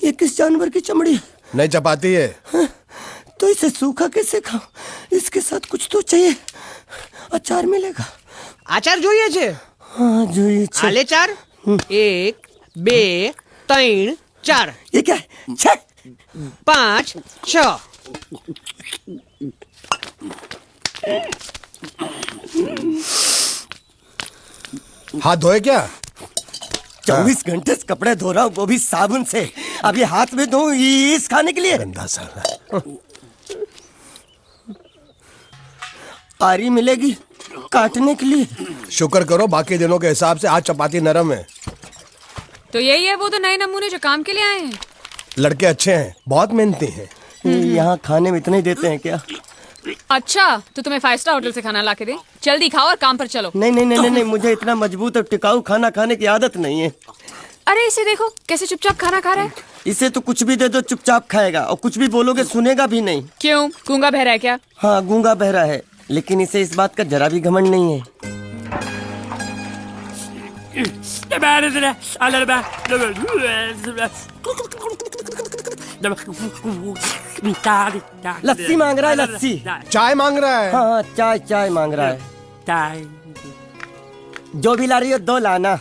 ये किस जानवर की चमड़ी? नहीं चपाती है। तो इसे सूखा कैसे खाऊं? इसके साथ कुछ तो चाहिए। अचार मिलेगा? આચાર જોઈએ છે? हाँ જોઈએ છે। આલે ચાર 1 2 3 4 ये क्या है? 6 5 6 हाथ धोए क्या? 24 घंटे से कपड़े धो रहा हूँ, वो भी साबुन से। अब ये हाथ में धोऊं इस खाने के लिए? गंदा साला। आरी मिलेगी काटने के लिए? शुक्र करो बाकी दिनों के हिसाब से आज चपाती नरम है। तो यही है वो तो नए नमूने जो काम के लिए आए हैं। लड़के अच्छे हैं, बहुत मेहनती हैं। यहाँ खाने में इतना ही देते हैं क्या? अच्छा तो तुम्हें 5 स्टार होटल से खाना ला के दे। जल्दी खाओ और काम पर चलो। नहीं नहीं नहीं नहीं, मुझे इतना मजबूत और टिकाऊ खाना खाने की आदत नहीं है। अरे इसे देखो कैसे चुपचाप खाना खा रहा है। इसे तो कुछ भी दे दो चुपचाप खाएगा, और कुछ भी बोलोगे सुनेगा भी नहीं। क्यों, गूंगा बहरा है क्या? हाँ गूंगा बहरा है, लेकिन इसे इस बात का जरा भी घमंड नहीं है। लस्सी मांग रहा है, लस्सी। चाय मांग रहा है। हाँ चाय चाय मांग रहा है। जो भी ला रही हो 2 लाना।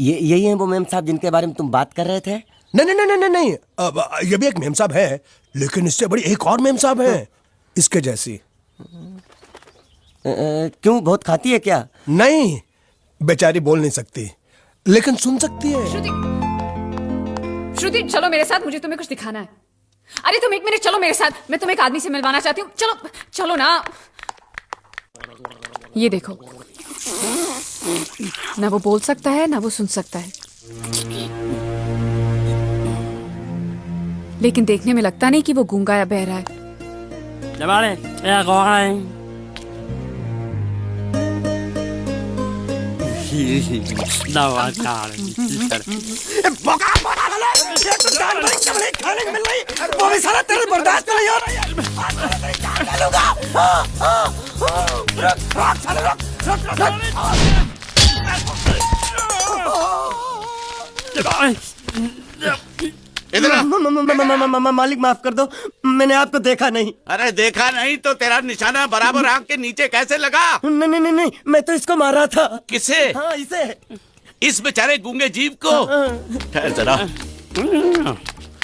ये यही है वो मेम साहब जिनके बारे में तुम बात कर रहे थे? नहीं नहीं नहीं नहीं नहीं, ये भी एक मेम साहब है, लेकिन इससे बड़ी एक और मेम साहब है इसके जैसी। क्यों, बहुत खाती है क्या? नहीं, बेचारी बोल नहीं सकती लेकिन सुन सकती है। श्रुति चलो मेरे साथ, मुझे तुम्हें कुछ दिखाना है। अरे तुम 1 मिनट चलो मेरे साथ, मैं तुम्हें एक आदमी से मिलवाना चाहती हूँ। चलो चलो ना। ये देखो, ना वो बोल सकता है ना वो सुन सकता है, लेकिन देखने में लगता नहीं कि वो गूंगा या बहरा है। वो भी सारा तेरे बर्दाश्त नहीं हो रहा। मालिक माफ कर दो, मैंने आपको देखा नहीं। अरे देखा नहीं तो तेरा निशाना बराबर आंख के नीचे कैसे लगा? नहीं नहीं नहीं नहीं, मैं तो इसको मारा था। किसे? हाँ इसे। इस बेचारे गूंगे जीव को? ठहर जरा,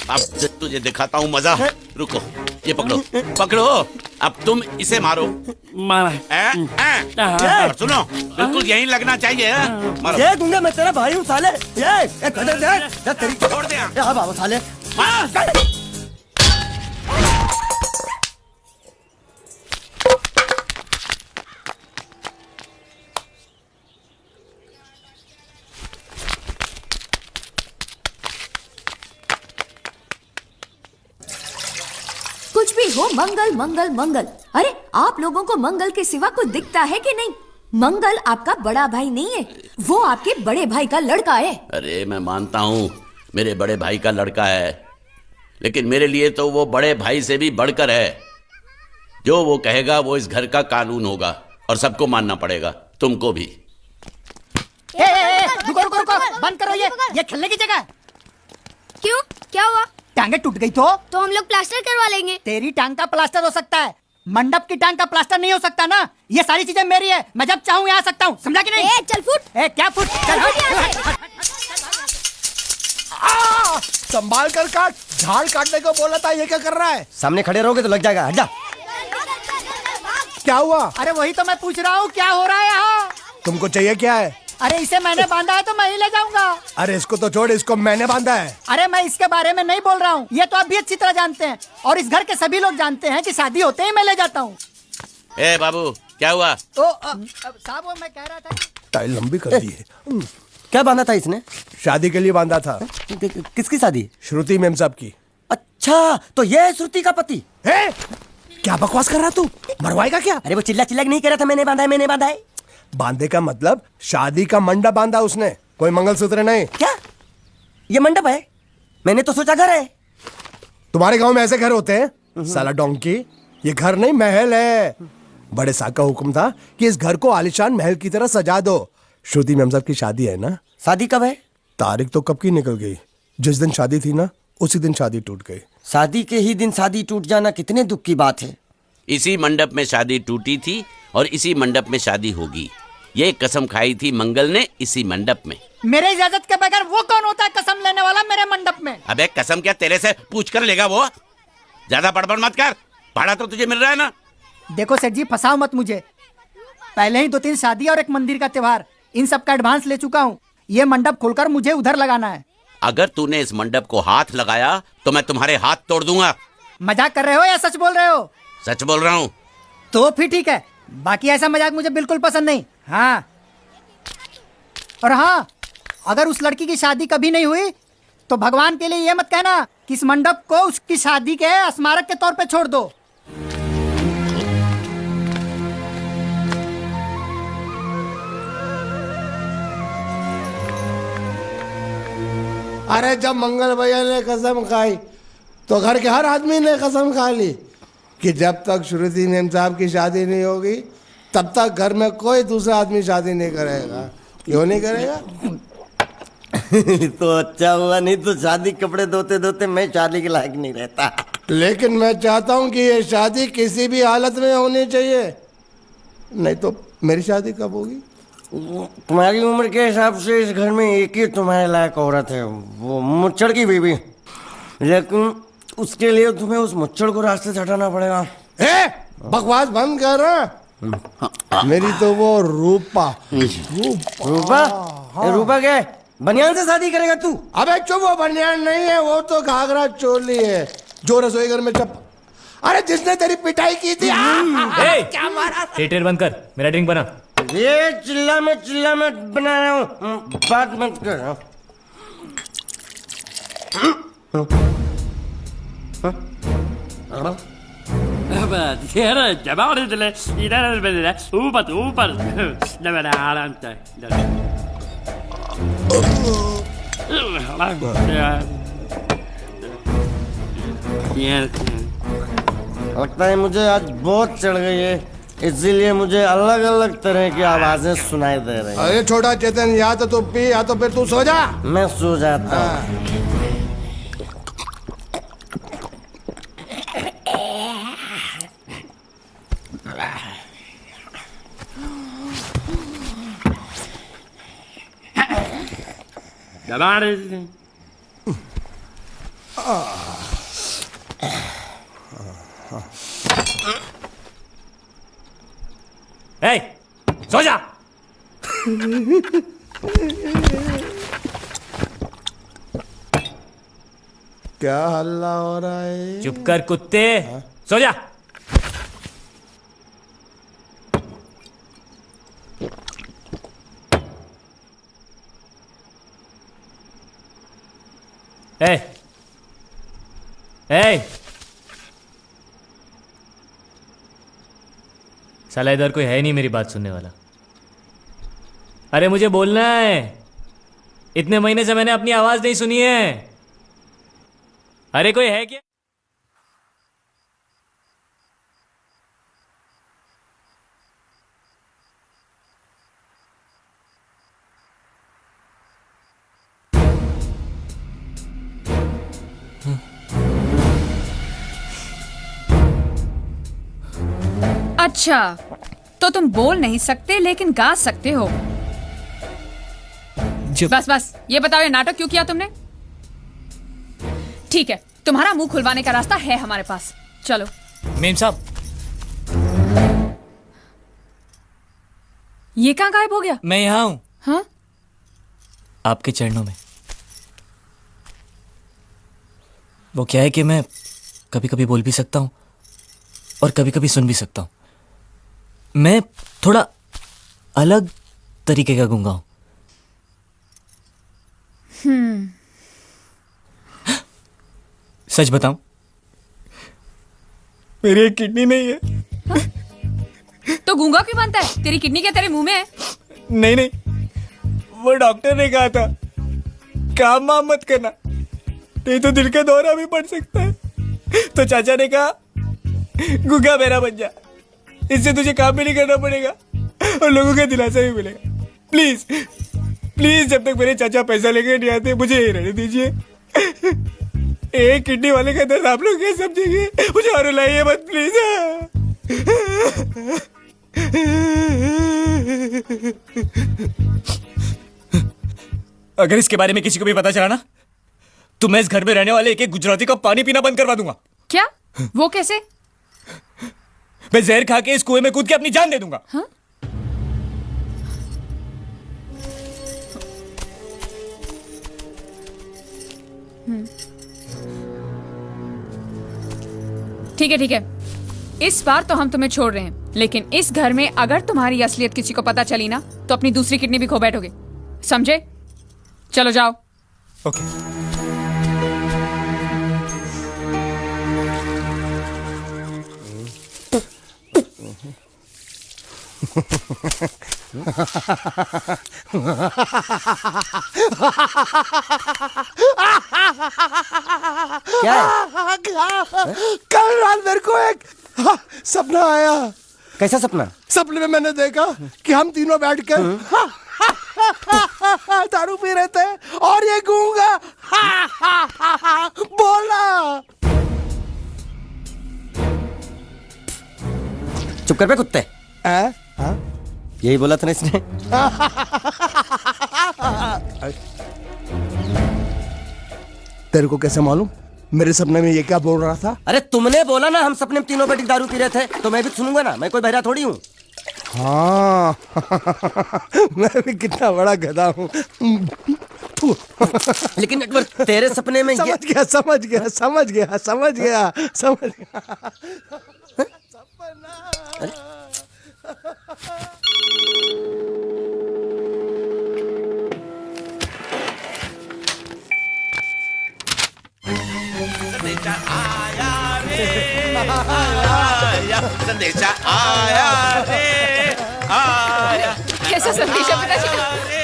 अब तुझे दिखाता हूँ मजा। रुको, ये पकड़ो पकड़ो, अब तुम इसे मारो। सुनो, बिल्कुल यहीं लगना चाहिए। मारो। ये गूंगा, मैं तेरा भाई हूँ साले। ये छोड़ दे। अब आओ साले। कुछ भी हो, मंगल मंगल मंगल। अरे आप लोगों को मंगल के सिवा कुछ दिखता है कि नहीं? मंगल आपका बड़ा भाई नहीं है, वो आपके बड़े भाई का लड़का है। अरे मैं मानता हूँ मेरे बड़े भाई का लड़का है, लेकिन मेरे लिए तो वो बड़े भाई से भी बढ़कर है। जो वो कहेगा वो इस घर का कानून होगा और सबको मानना पड़ेगा, तुमको भी। रुको रुको रुको, बंद करो ये खेलने की जगह। क्यों, क्या हुआ? टांगे टूट गई तो हम लोग प्लास्टर करवा लेंगे। तेरी टांग का प्लास्टर हो सकता है, मंडप की टांग का प्लास्टर नहीं हो सकता ना। ये सारी चीजें मेरी है, मैं जब चाहूँ यहाँ आ सकता हूँ, समझा कि नहीं? चल फुट। क्या फुट? चल संभाल कर काट, झाड़ काटने को बोला था, ये क्या कर रहा है? सामने खड़े रहोगे तो लग जाएगा, हट जा। क्या हुआ? अरे वही तो मैं पूछ रहा हूँ, क्या हो रहा है यहाँ? तुमको चाहिए क्या है? अरे इसे मैंने बांधा है तो मैं ही ले जाऊंगा। अरे इसको तो छोड़, इसको मैंने बांधा है। अरे मैं इसके बारे में नहीं बोल रहा हूँ, ये तो आप भी अच्छी तरह जानते हैं, और इस घर के सभी लोग जानते हैं कि शादी होते ही मैं ले जाता हूँ। ए बाबू, क्या हुआ? साहब वो मैं कह रहा था टाइल लंबी कर दी है। क्या बांधा था इसने? शादी के लिए बांधा था। किसकी शादी? श्रुति मेम साहब की। अच्छा, तो ये है श्रुति का पति? है? क्या बकवास कर रहा तू? मरवाएगा क्या? अरे वो चिल्ला चिल्ला नहीं कह रहा था मैंने बांधा है, मैंने बांधा है। बांधे का मतलब शादी का मंडप बांधा उसने, कोई मंगलसूत्र नहीं। क्या ये मंडप है? मैंने तो सोचा घर है। तुम्हारे गांव में ऐसे घर होते हैं? साला डोंकी। ये घर नहीं महल है। बड़े साहब का हुक्म था कि इस घर को आलिशान महल की तरह सजा दो। श्रुति मैम साहब की शादी है ना? शादी कब है? तारीख तो कब की निकल गई। जिस दिन शादी थी ना उसी दिन शादी टूट गई। शादी के ही दिन शादी टूट जाना कितने दुख की बात है। इसी मंडप में शादी टूटी थी और इसी मंडप में शादी होगी। ये कसम खाई थी मंगल ने इसी मंडप में। मेरे इजाजत के बगैर वो कौन होता है कसम लेने वाला मेरे मंडप में? अबे कसम क्या तेरे से पूछ कर लेगा वो? ज्यादा बड़बड़ मत कर, भाड़ा तो तुझे मिल रहा है ना। देखो सेठ जी, फंसाओ मत मुझे। पहले ही 2-3 शादी और एक मंदिर का त्योहार, इन सब का एडवांस ले चुका हूँ। ये मंडप खोलकर मुझे उधर लगाना है। अगर तूने इस मंडप को हाथ लगाया तो मैं तुम्हारे हाथ तोड़ दूंगा। मजाक कर रहे हो या सच बोल रहे हो? सच बोल रहा हूँ। तो फिर ठीक है, बाकी ऐसा मजाक मुझे बिल्कुल पसंद नहीं। हाँ, और हाँ, अगर उस लड़की की शादी कभी नहीं हुई तो भगवान के लिए ये मत कहना कि इस मंडप को उसकी शादी के स्मारक के तौर पे छोड़ दो। अरे जब मंगल भैया ने कसम खाई तो घर के हर आदमी ने कसम खा ली कि जब तक श्रुति मैम साहब की शादी नहीं होगी तब तक घर में कोई दूसरा आदमी शादी नहीं करेगा। क्यों नहीं करेगा? तो अच्छा हुआ, नहीं तो शादी कपड़े धोते धोते मैं शादी के लायक नहीं रहता। लेकिन मैं चाहता हूँ कि ये शादी किसी भी हालत में होनी चाहिए, नहीं तो मेरी शादी कब होगी? तुम्हारी उम्र के हिसाब से इस घर में एक ही तुम्हारे लायक औरत है, वो मुच्छड़ की बीवी। लेकिन उसके लिए तुम्हें उस मुच्छड़ को रास्ते से हटाना पड़ेगा। बकवास बंद कर रहा। मेरी तो वो रूपा। रूपा? रूपा क्या है? बनियान से शादी करेगा तू? अबे चुप, वो बनियान नहीं है, वो तो घाघरा चोली है जो रसोई घर में अरे जिसने तेरी पिटाई की थी। क्या मारा? थिएटर बंद कर, मेरा ड्रिंक बना। ये चिल्ला में बना रहा हूँ, बात मत कर। लगता है मुझे आज बहुत चढ़ गई है, इसीलिए मुझे अलग अलग तरह की आवाजें सुनाई दे रही हैं। अरे छोटा चेतन, या तो तू पी या तो फिर तू सो जा। मैं सो जाता हूँ। सो जा। क्या हल्ला हो रहा है? चुप कर कुत्ते, सो जा। साला इधर कोई है नहीं मेरी बात सुनने वाला। अरे मुझे बोलना है, इतने महीने से मैंने अपनी आवाज नहीं सुनी है। अरे कोई है क्या? अच्छा, तो तुम बोल नहीं सकते लेकिन गा सकते हो। बस ये बताओ, ये नाटक क्यों किया तुमने? ठीक है, तुम्हारा मुंह खुलवाने का रास्ता है हमारे पास, चलो। मेम साहब, ये कहाँ गायब हो गया? मैं यहाँ हूँ। हाँ? आपके चरणों में। वो क्या है कि मैं कभी कभी बोल भी सकता हूँ और कभी कभी सुन भी सकता हूँ। मैं थोड़ा अलग तरीके का गूंगा हूं। सच बताऊं, मेरी एक किडनी नहीं है। तो गूंगा क्यों बनता है? तेरी किडनी क्या तेरे मुंह में है? नहीं, वो डॉक्टर ने कहा था काम वाम मत करना, नहीं तो दिल का दौरा भी पड़ सकता है। तो चाचा ने कहा गुंगा मेरा बन जा, इससे तुझे काम भी नहीं करना पड़ेगा और लोगों का दिलासा भी मिलेगा। प्लीज प्लीज, जब तक मेरे चाचा पैसा लेके नहीं आते मुझे यही रहने दीजिए। एक किडनी वाले का दर्द आप लोग क्या समझेंगे, मुझे और रुलाइए मत प्लीज। अगर इसके बारे में किसी को भी पता चला ना, तो मैं इस घर में रहने वाले एक एक गुजराती का पानी पीना बंद करवा दूंगा। क्या? वो कैसे? मैं जहर खा के इस कुएं में कूद के अपनी जान दे दूंगा। हाँ? ठीक है ठीक है, इस बार तो हम तुम्हें छोड़ रहे हैं, लेकिन इस घर में अगर तुम्हारी असलियत किसी को पता चली ना, तो अपनी दूसरी किडनी भी खो बैठोगे, समझे? चलो जाओ। ओके। क्या है? कल रात मेरे को एक सपना आया। कैसा सपना? सपने में मैंने देखा कि हम तीनों बैठ कर दारू पी रहे थे और ये गूंगा बोला। चुप कर बे कुत्ते। यही बोला था ना इसने। तेरे को कैसे मालूम मेरे सपने में ये क्या बोल रहा था? अरे तुमने बोला ना हम सपने में तीनों बैठ के दारू पी रहे थे, तो मैं भी सुनूंगा ना, मैं कोई बहरा थोड़ी हूँ। हाँ मैं भी कितना बड़ा गधा हूँ। लेकिन एक बार तेरे सपने में समझ गया समझ गया समझ गया समझ गया समझ गया। संदेशा आया रे आया। कैसा संदेशा पिताजी?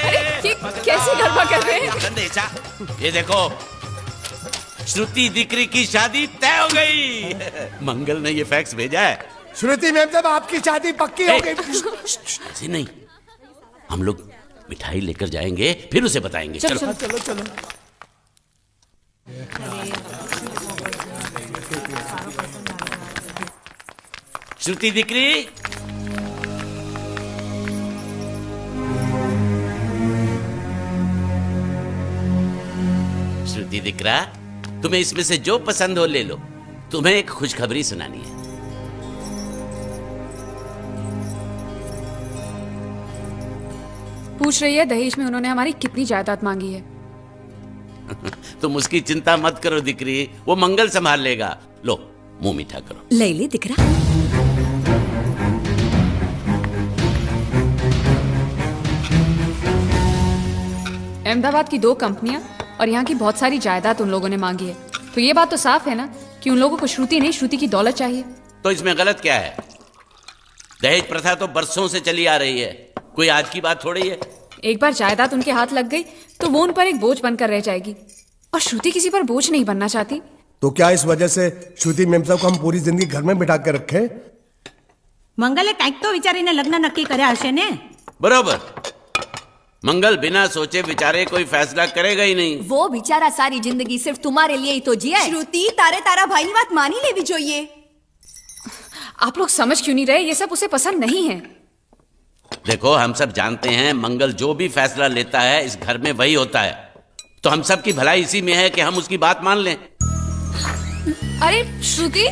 अरे ये कैसे गड़बड़ कर रहे हैं? संदेशा, ये देखो श्रुति दिकरी की शादी तय हो गई। मंगल ने ये फैक्स भेजा है। श्रुति मैम साहब आपकी शादी पक्की हो गई। ऐसे नहीं, हम लोग मिठाई लेकर जाएंगे फिर उसे बताएंगे। चलो चलो चलो चलो श्रुति दिकरी, श्रुति दिकरा, तुम्हें इसमें से जो पसंद हो ले लो। तुम्हें एक खुशखबरी सुनानी है। पूछ रही है दहेज में उन्होंने हमारी कितनी जायदाद मांगी है। तुम उसकी चिंता मत करो दिकरी, वो मंगल संभाल लेगा। लो मुंह मीठा करो। ले ले दिख रहा। अहमदाबाद की 2 कंपनियां और यहाँ की बहुत सारी जायदाद उन लोगों ने मांगी है, तो ये बात तो साफ है ना कि उन लोगों को श्रुति नहीं, श्रुति की दौलत चाहिए। तो इसमें गलत क्या है? दहेज प्रथा तो बरसों से चली आ रही है, कोई आज की बात थोड़ी है। एक बार जायदाद उनके हाथ लग गई तो वो उन पर एक बोझ बनकर रह जाएगी, और श्रुति किसी पर बोझ नहीं बनना चाहती। तो क्या इस वजह से श्रुति मैम साहब को हम पूरी जिंदगी घर में बिठा कर रखे? મંગલે કંઈક તો વિચારીને લગ્ન નક્કી કર્યા હશે ને? बराबर, मंगल बिना सोचे विचारे कोई फैसला करेगा ही नहीं। वो बेचारा सारी जिंदगी सिर्फ तुम्हारे लिए ही तो जिया है। શ્રુતિ તારે તારા ભાઈની વાત માની લેવી જોઈએ। आप लोग समझ क्यों नहीं रहे? ये सब उसे पसंद नहीं है। देखो हम सब जानते हैं मंगल जो भी फैसला लेता है इस घर में वही होता है, तो हम सब की भलाई इसी में है कि हम उसकी बात मान लें। अरे श्रुति,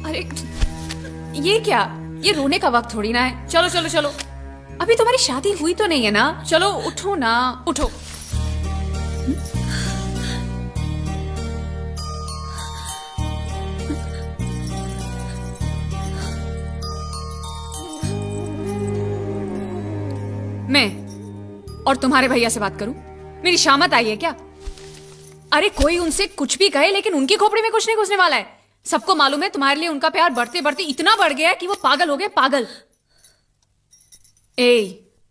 अरे ये क्या? ये रोने का वक्त थोड़ी ना है। चलो चलो चलो, अभी तुम्हारी शादी हुई तो नहीं है ना? चलो उठो ना, उठो। मैं और तुम्हारे भैया से बात करूं? मेरी शामत आई है क्या? अरे कोई उनसे कुछ भी कहे, लेकिन उनकी खोपड़ी में कुछ नहीं घुसने वाला है। सबको मालूम है तुम्हारे लिए उनका प्यार बढ़ते बढ़ते इतना बढ़ गया है कि वो पागल हो गए, पागल।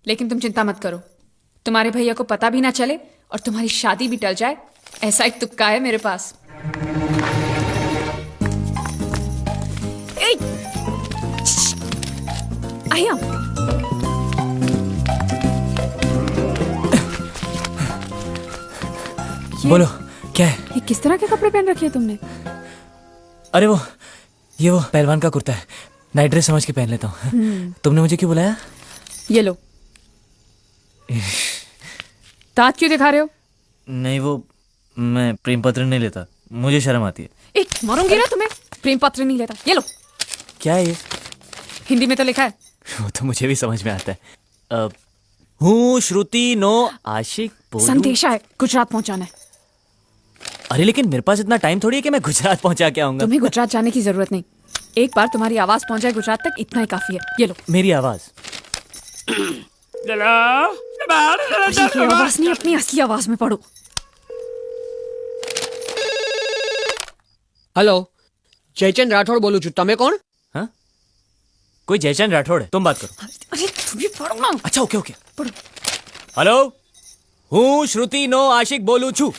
लेकिन तुम चिंता मत करो, तुम्हारे भैया को पता भी ना चले और तुम्हारी शादी भी टल जाए, ऐसा एक तुक्का है मेरे पास। आइए आप। बोलो क्या है? ये किस तरह के कपड़े पहन रखे हैं तुमने? अरे वो पहलवान का कुर्ता है, नाइट ड्रेस समझ के पहन लेता हूँ। तुमने मुझे क्यों बुलाया? ये लो। दांत क्यों दिखा रहे हो? नहीं वो मैं प्रेम पत्र नहीं लेता, मुझे शर्म आती है। एक मारूंगी ना तुम्हें। प्रेम पत्र नहीं लेता। ये लो। क्या है ये? हिंदी में तो लिखा है। वो तो मुझे भी समझ में आता है। हूँ श्रुति नो आशिक बोलूं। संदेशा है, गुजरात पहुंचाना है। अरे लेकिन मेरे पास इतना टाइम थोड़ी है कि मैं गुजरात पहुंचा के आऊंगा। तुम्हें गुजरात जाने की जरूरत नहीं। एक बार तुम्हारी आवाज पहुंच जाए गुजरात तक, इतना ही काफी है। ये लो। मेरी आवाज? ये आवाज नहीं, अपनी असली आवाज में पढ़ो। हेलो, जयचंद राठौड़ बोलू छू, तमे कोण? हाँ? कोई जयचंद राठौड़ है, तुम बात करो। अरे तुम भी पढ़ो ना। अच्छा ओके ओके। पढ़ो। हेलो, हूँ श्रुति नो आशिक बोलू छू।